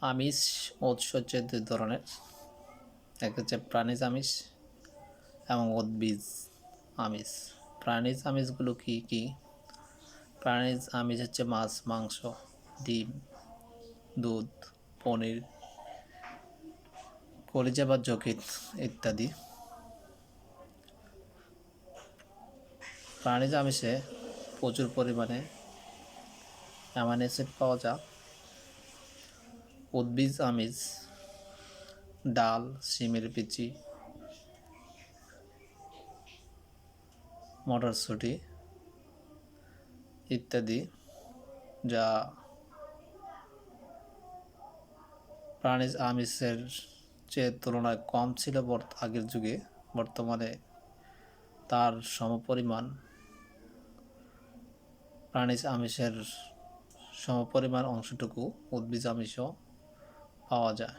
আমিষ উৎস হচ্ছে দুই ধরনের, এক হচ্ছে প্রাণীজ আমিষ এবং উদ্ভিজ আমিষ। প্রাণীজ আমিষগুলো কি কি? প্রাণীজ আমিষ হচ্ছে মাছ, মাংস, ডিম, দুধ, পনির, কলিজা বা যকৃৎ ইত্যাদি। প্রাণীজ আমিষে প্রচুর পরিমাণে অ্যামাইনো অ্যাসিড পাওয়া যায়। উদ্ভিজ আমিষ ডাল, শিমের বিচি, মটরশুঁটি ইত্যাদি, যা প্রাণীজ আমিষের চেয়ে তুলনায় কম ছিল আগের যুগে, বর্তমানে তার সমপরিমাণ প্রাণীজ আমিষের সমপরিমাণ অংশটুকু উদ্ভিজ আমিষও পাওয়া যায়।